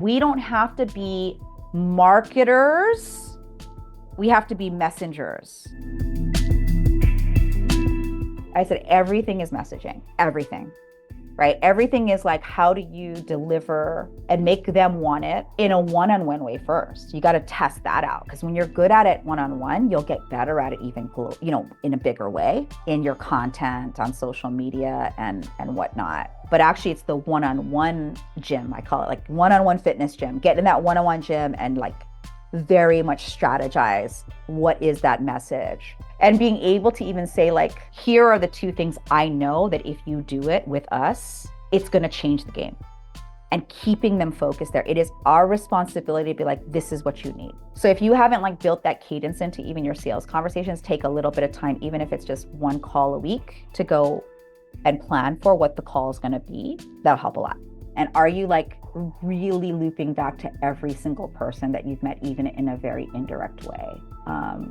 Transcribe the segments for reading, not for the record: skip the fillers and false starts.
We don't have to be marketers. We have to be messengers. I said, everything is messaging, everything, right? Everything is like, how do you deliver and make them want it in a one-on-one way first? You got to test that out, because when you're good at it one-on-one, you'll get better at it even, in a bigger way in your content on social media and whatnot. But actually, it's the one-on-one gym. I call it like one-on-one fitness gym. Get in that one-on-one gym and like very much strategize what is that message, and being able to even say like, here are the two things I know that if you do it with us, it's going to change the game, and keeping them focused there. It is our responsibility to be like, this is what you need. So if you haven't like built that cadence into even your sales conversations, take a little bit of time, even if it's just one call a week, to go and plan for what the call is going to be. That'll help a lot. And are you like really looping back to every single person that you've met, even in a very indirect way,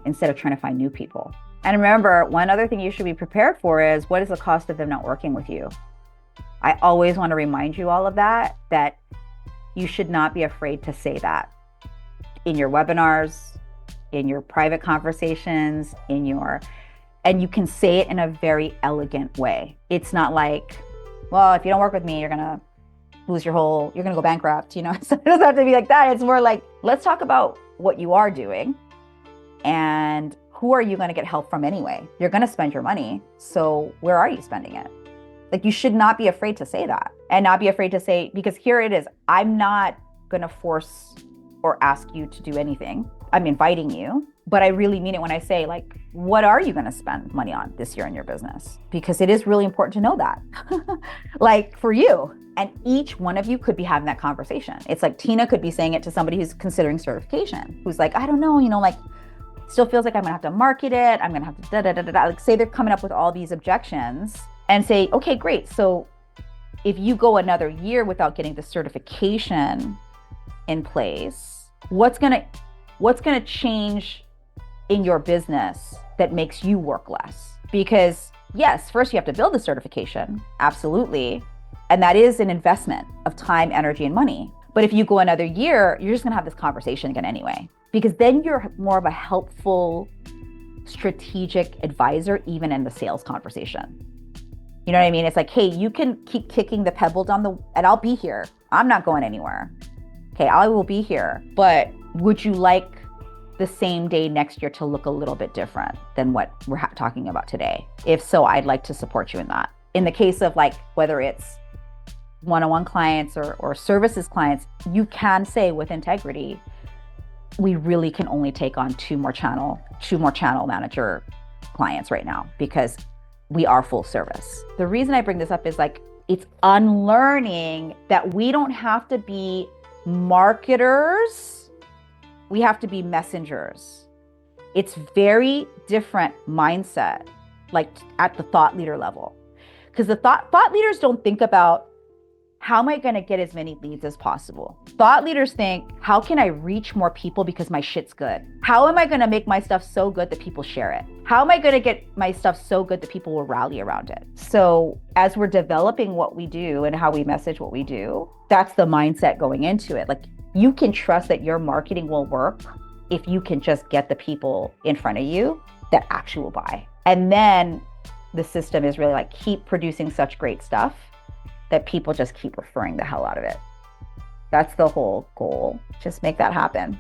instead of trying to find new people? And remember, one other thing you should be prepared for is, what is the cost of them not working with you? I always want to remind you all of that you should not be afraid to say that in your webinars, in your private conversations, and you can say it in a very elegant way. It's not like, well, if you don't work with me, you're going to you're going to go bankrupt, So it doesn't have to be like that. It's more like, let's talk about what you are doing and who are you going to get help from anyway? You're going to spend your money. So where are you spending it? Like, you should not be afraid to say that, and not be afraid to say, because here it is. I'm not going to force or ask you to do anything. I'm inviting you, but I really mean it when I say, like, what are you going to spend money on this year in your business? Because it is really important to know that, like, for you. And each one of you could be having that conversation. It's like Tina could be saying it to somebody who's considering certification, who's like, I don't know, like, still feels like I'm gonna have to market it. I'm gonna have to da-da-da-da-da. Like, say they're coming up with all these objections, and say, okay, great. So if you go another year without getting the certification in place, what's gonna change in your business that makes you work less? Because yes, first you have to build the certification, absolutely. And that is an investment of time, energy, and money. But if you go another year, you're just gonna have this conversation again anyway, because then you're more of a helpful, strategic advisor, even in the sales conversation. You know what I mean? It's like, hey, you can keep kicking the pebble and I'll be here. I'm not going anywhere. Okay, I will be here. But would you like the same day next year to look a little bit different than what we're talking about today? If so, I'd like to support you in that. In the case of like, whether it's one-on-one clients or services clients, you can say with integrity, we really can only take on two more channel manager clients right now, because we are full service. The reason I bring this up is like, it's unlearning that we don't have to be marketers. We have to be messengers. It's very different mindset, like at the thought leader level. Because the thought leaders don't think about, how am I going to get as many leads as possible? Thought leaders think, how can I reach more people because my shit's good? How am I going to make my stuff so good that people share it? How am I going to get my stuff so good that people will rally around it? So as we're developing what we do and how we message what we do, that's the mindset going into it. Like, you can trust that your marketing will work if you can just get the people in front of you that actually will buy. And then the system is really like, keep producing such great stuff that people just keep referring the hell out of it. That's the whole goal. Just make that happen.